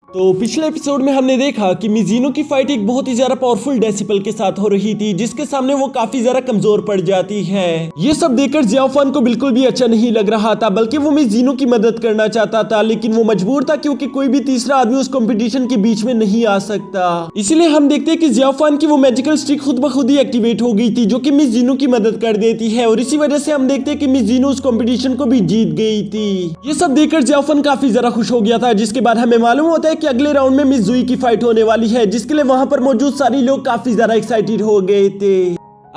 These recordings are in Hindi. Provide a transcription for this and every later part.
तो पिछले एपिसोड में हमने देखा कि मिज़ुनो की फाइट एक बहुत ही ज्यादा पावरफुल डेसिबल के साथ हो रही थी, जिसके सामने वो काफी ज्यादा कमजोर पड़ जाती है। ये सब देखकर जियाओ फान को बिल्कुल भी अच्छा नहीं लग रहा था, बल्कि वो मिज़ुनो की मदद करना चाहता था, लेकिन वो मजबूर था क्योंकि कोई भी तीसरा आदमी उस कंपटीशन के बीच में नहीं आ सकता। इसीलिए हम देखते हैं कि जियाओ फान की वो मैजिकल स्टिक खुद ब खुद ही एक्टिवेट हो गई थी, जो कि मिज़ुनो की मदद कर देती है, और इसी वजह से हम देखते हैं कि मिज़ुनो उस कंपटीशन को भी जीत गई थी। ये सब देखकर जियाओ फान काफी ज्यादा खुश हो गया था, जिसके बाद हमें मालूम होता है कि अगले राउंड में मिज़ुई की फाइट होने वाली है, जिसके लिए वहां पर मौजूद सारे लोग काफी ज्यादा एक्साइटेड हो गए थे।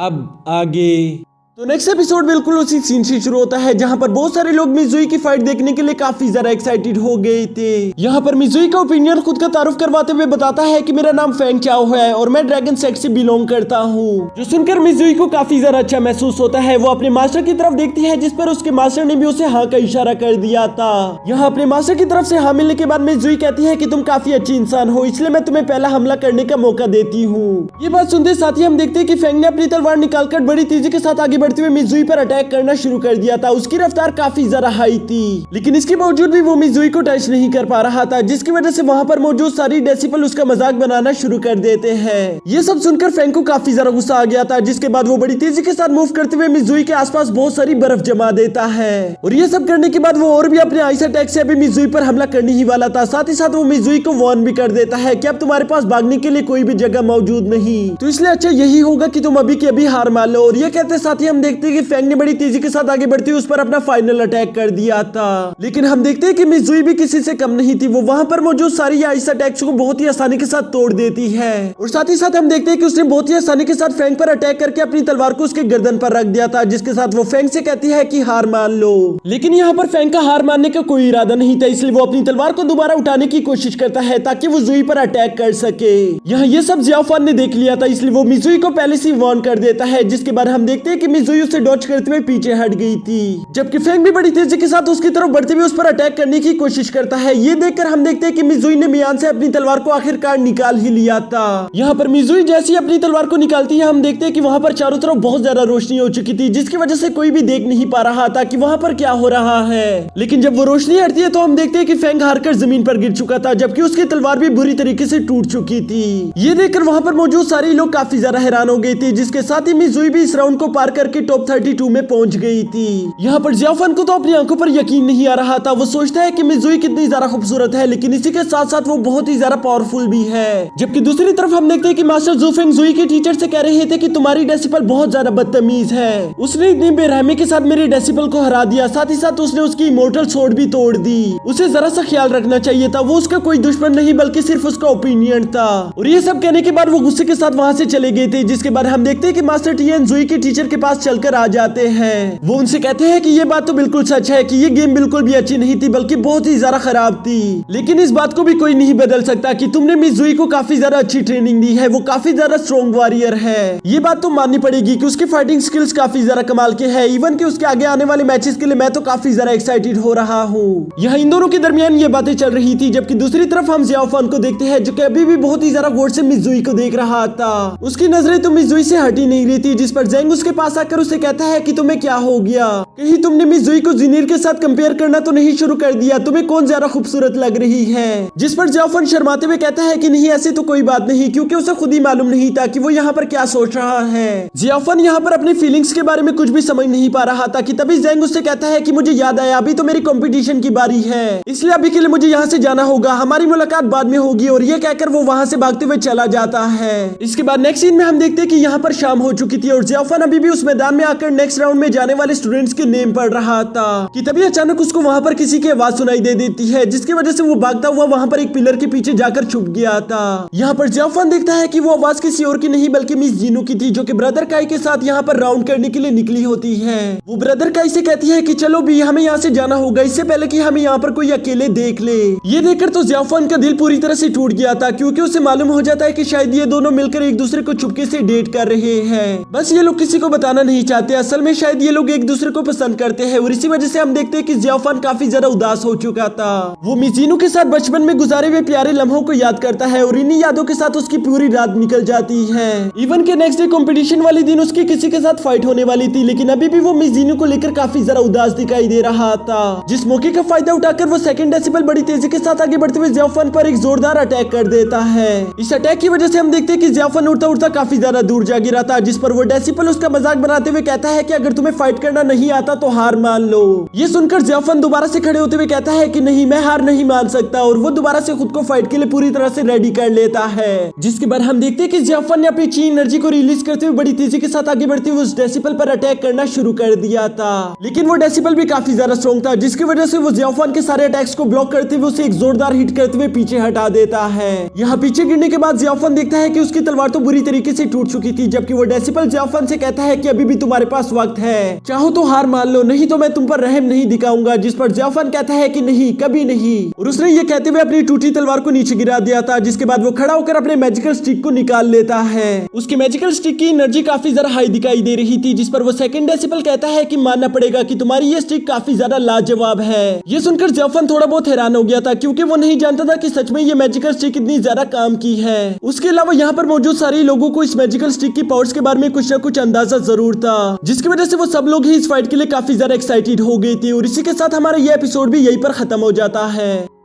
अब आगे तो नेक्स्ट एपिसोड बिल्कुल उसी सीन से शुरू होता है, जहां पर बहुत सारे लोग मिज़ुई की फाइट देखने के लिए काफी ज्यादा एक्साइटेड हो गए थे। यहां पर मिज़ुई का ओपिनियन खुद का तारुफ करवाते हुए बताता है कि मेरा नाम फेंग चाओ है और मैं ड्रैगन सेक्ट से बिलोंग करता हूं, जो सुनकर मिज़ुई को काफी ज्यादा अच्छा महसूस होता है। वो अपने मास्टर की तरफ देखती है, जिस पर उसके मास्टर ने भी उसे हाँ का इशारा कर दिया था। यहाँ अपने मास्टर की तरफ से हाँ मिलने के बाद मिज़ुई कहती है कि तुम काफी अच्छी इंसान हो, इसलिए मैं तुम्हें पहला हमला करने का मौका देती हूँ। ये बात सुनते साथ ही हम देखते हैं कि फेंग ने अपनी तलवार निकालकर बड़ी तेजी के साथ आगे बढ़ते हुए मिज़ुई पर अटैक करना शुरू कर दिया था। उसकी रफ्तार काफी ज्यादा हाई थी, लेकिन इसके बावजूद भी वो मिज़ुई को टच नहीं कर पा रहा था, जिसकी वजह से वहां पर मौजूद सारी डेसिबल उसका मजाक बनाना शुरू कर देते हैं। ये सब सुनकर फेंग को काफी ज्यादा गुस्सा आ गया था, जिसके बाद वो बड़ी तेजी के साथ मूव करते हुए मिज़ुई के आसपास बहुत सारी बर्फ जमा देता है, और ये सब करने के बाद वो और भी अपने आइस अटैक से अभी मिज़ुई पर हमला करने ही वाला था। साथ ही साथ वो मिज़ुई को वार्न भी कर देता है कि अब तुम्हारे पास भागने के लिए कोई भी जगह मौजूद नहीं, तो इसलिए अच्छा यही होगा कि तुम अभी की अभी हार मान लो। और ये कहते साथ ही हम देखते हैं कि फेंग ने बड़ी तेजी के साथ आगे बढ़ती हुई उस पर अपना फाइनल अटैक कर दिया था, लेकिन हम देखते हैं कि मिज़ुई भी किसी से कम नहीं थी। वो वहां पर मौजूद सारी आइस अटैक्स को बहुत ही आसानी के साथ तोड़ देती है, और साथ ही साथ हम देखते हैं कि उसने बहुत ही आसानी के साथ फेंग पर अटैक करके अपनी तलवार को उसके गर्दन पर रख दिया था, जिसके साथ वो फेंग से कहती है कि हार मान लो। लेकिन यहाँ पर फेंग का हार मानने का कोई इरादा नहीं था, इसलिए वो अपनी तलवार को दोबारा उठाने की कोशिश करता है ताकि वो जुई पर अटैक कर सके। यहाँ ये सब जियाओ फान ने देख लिया था, इसलिए वो मिज़ुई को पहले से वार्न कर देता है, जिसके बाद हम देखते हैं कि मिज़ुई उसे डॉज करते हुए पीछे हट गई थी, जबकि फेंग भी बड़ी तेजी के साथ उसकी तरफ बढ़ते हुए उस पर अटैक करने की कोशिश करता है। ये देखकर हम देखते हैं कि मिज़ुई ने मियान से अपनी तलवार को आखिरकार निकाल ही लिया था। यहाँ पर मिज़ुई जैसी अपनी तलवार को निकालती है, हम देखते हैं कि वहां पर चारों तरफ बहुत ज्यादा रोशनी हो चुकी थी, जिसकी वजह से कोई भी देख नहीं पा रहा था कि वहां पर क्या हो रहा है। लेकिन जब वो रोशनी हटती है तो हम देखते हैं कि फेंग हारकर जमीन पर गिर चुका था, जबकि उसकी तलवार भी बुरी तरीके से टूट चुकी थी। ये देखकर वहां पर मौजूद सारे लोग काफी ज्यादा हैरान हो गए थे, जिसके साथ ही मिज़ुई भी इस राउंड को पार करके टॉप 32 में पहुंच गई थी। यहाँ पर जियाओ फान को तो अपनी आंखों पर यकीन नहीं आ रहा था। वो सोचता है कि मिज़ुई कितनी ज्यादा खूबसूरत है, लेकिन इसी के साथ साथ वो बहुत ही ज्यादा पावरफुल भी है। जबकि दूसरी तरफ हम देखते हैं कि मास्टर जू फेंग जुई के टीचर से कह रहे थे कि तुम्हारी डेसिबल बहुत ज्यादा बदतमीज है, उसने इतनी बेरहमी के साथ मेरी डेसिबल को हरा दिया, साथ ही साथ उसने उसकी इमोर्टल स्वॉर्ड भी तोड़ दी। उसे जरा सा ख्याल रखना चाहिए था, वो उसका कोई दुश्मन नहीं बल्कि सिर्फ उसका ओपिनियन था। और ये सब कहने के बाद वो गुस्से के साथ वहां से चले गए थे, जिसके बाद हम देखते हैं कि मास्टर टियान जुई के टीचर के पास चलकर आ जाते हैं। वो उनसे कहते हैं कि ये बात तो बिल्कुल सच है कि ये गेम बिल्कुल भी अच्छी नहीं थी, बल्कि बहुत ही ज्यादा खराब थी, लेकिन इस बात को भी कोई नहीं बदल सकता कि तुमने मिज़ुई को काफी ज्यादा अच्छी ट्रेनिंग दी है। वो काफी ज्यादा स्ट्रॉन्ग वॉरियर है, ये बात तो माननी पड़ेगी कि उसकी फाइटिंग स्किल्स काफी ज्यादा कमाल के हैं। इवन कि उसके आगे आने वाले मैचेस के लिए मैं तो काफी ज्यादा एक्साइटेड हो रहा हूँ। यहाँ इन दोनों के दरमियान ये बातें चल रही थी, जबकि दूसरी तरफ हम जियाओ फान को देखते हैं, जो कि अभी भी बहुत ही ज्यादा गौर से मिज़ुई को देख रहा था। उसकी नजरें तो मिज़ुई से हटी नहीं रही थी, जिस पर ज़ेंग उसके पास आकर उसे कहता है कि तुम्हें क्या हो गया, कहीं तुमने मिज़ुई को ज़ीनिर के साथ कंपेयर करना तो नहीं शुरू कर दिया, तुम्हें कौन ज्यादा खूबसूरत लग रही है। जिस पर जियाओ फान शर्माते हुए कहता है कि नहीं ऐसे तो कोई बात नहीं, क्योंकि उसे खुद ही मालूम नहीं था कि वो यहाँ पर क्या सोच रहा है। जियाओ फान यहाँ पर अपनी फीलिंग्स के बारे में कुछ भी समझ नहीं पा रहा था कि तभी ज़ेंग उससे कहता है कि मुझे याद आया, अभी तो मेरी कंपटीशन की बारी है, इसलिए अभी के लिए मुझे यहाँ से जाना होगा, हमारी मुलाकात बाद में होगी। और ये कहकर वो वहाँ से भागते हुए चला जाता है। इसके बाद नेक्स्ट सीन में हम देखते हैं कि यहाँ पर शाम हो चुकी थी और जियाओ फान अभी भी उस मैदान में आकर नेक्स्ट राउंड में जाने वाले स्टूडेंट्स के नेम पढ़ रहा था कि तभी अचानक उसको वहाँ पर किसी की आवाज सुनाई दे देती है, जिसकी वजह से वो भागता हुआ वहाँ पर एक पिलर के पीछे जाकर छुप गया था। यहाँ पर जियाओ फान देखता है कि वो आवाज किसी और की नहीं बल्कि मिज़ुनो की थी, जो कि ब्रदर काई के साथ यहाँ पर राउंड करने के लिए निकली होती है। वो ब्रदर काई से कहती है कि चलो भी हमें यहाँ से जाना होगा, इससे पहले कि हमें यहाँ पर कोई अकेले देख ले। ये देखकर तो जियाओ फान का दिल पूरी तरह से टूट गया था, क्योंकि उसे मालूम हो जाता है कि शायद ये दोनों मिलकर एक दूसरे को चुपके से डेट कर रहे हैं। बस ये लोग किसी को बताना नहीं चाहते, असल में शायद ये लोग एक दूसरे को पसंद करते हैं और इसी वजह से हम देखते हैं कि जियाफान काफी ज्यादा उदास हो चुका था। वो मिजीनो के साथ बचपन में गुजारे हुए प्यारे लम्हों को याद करता है और इन्हीं यादों के साथ उसकी पूरी रात निकल जाती है। इवन के नेक्स्ट डे कंपटीशन वाले दिन उसकी किसी के साथ फाइट होने वाली थी, लेकिन अभी भी वो मिजीनो को लेकर काफी ज्यादा उदास दिखाई दे रहा था। जिस मौके का फायदा उठाकर वो सेकंड डेसिबल बड़ी तेजी के साथ आगे बढ़ते हुए जियाफान पर एक जोरदार अटैक कर देता है। इस अटैक की वजह से हम देखते हैं कि जियाफान उड़ता उड़ता काफी ज्यादा दूर जा गिरा था, जिस पर वो डेसिबल उसका मजाक बनाते हुए कहता है कि अगर तुम्हें फाइट करना नहीं आता तो हार मान लो। ये सुनकर जियाफान दोबारा से खड़े होते हुए कहता है कि नहीं, मैं हार नहीं मान सकता, और वो दोबारा से खुद को फाइट के लिए पूरी तरह से रेडी कर लेता है। जिसके बाद हम देखते हैं कि जियाफान ने अपनी ची एनर्जी को रिलीज करते हुए बड़ी तेजी के साथ आगे बढ़ते हुए उस डेसिबल पर अटैक करना शुरू कर दिया था। लेकिन वो डेसिबल भी काफी ज्यादा स्ट्रॉन्ग था, जिसकी वजह से वो जियाफान के सारे अटैक्स को ब्लॉक करते हुए उसे एक जोरदार हिट करते हुए पीछे हटा देता है। यहाँ पीछे गिरने के बाद जियाफान देखता है कि उसकी तलवार तो बुरी तरीके से टूट चुकी थी, जबकि वो डेसिबल जियाफान से कहता है कि अभी भी तुम्हारे पास वक्त है, चाहो तो हार मान लो, नहीं तो मैं तुम पर रहम नहीं दिखाऊंगा। जिस पर जियाफान कहता है कि नहीं, कभी नहीं, और उसने ये कहते हुए अपनी टूटी तलवार को नीचे गिरा दिया था। जिसके बाद वो खड़ा होकर अपने मैजिकल स्टिक को निकाल लेता है। उसकी मैजिकल स्टिक की एनर्जी काफी ज्यादा हाई दिखाई दे रही थी, जिस पर वो सेकंड डेसिबल कहता है कि मानना पड़ेगा कि तुम्हारी ये स्टिक काफी ज्यादा लाजवाब है। ये सुनकर जियाफान थोड़ा बहुत हैरान हो गया था, क्योंकि वो नहीं जानता था कि सच में ये मैजिकल स्टिक इतनी ज्यादा काम की है। उसके अलावा यहाँ पर मौजूद सारे लोगों को इस मैजिकल स्टिक की पावर्स के बारे में कुछ न कुछ अंदाजा जरूर था, जिसकी वजह से वो सब लोग ही इस फाइट के लिए काफी ज्यादा एक्साइटेड हो गए थे। और इसी के साथ हमारा ये एपिसोड भी यहीं पर खत्म हो जाता है।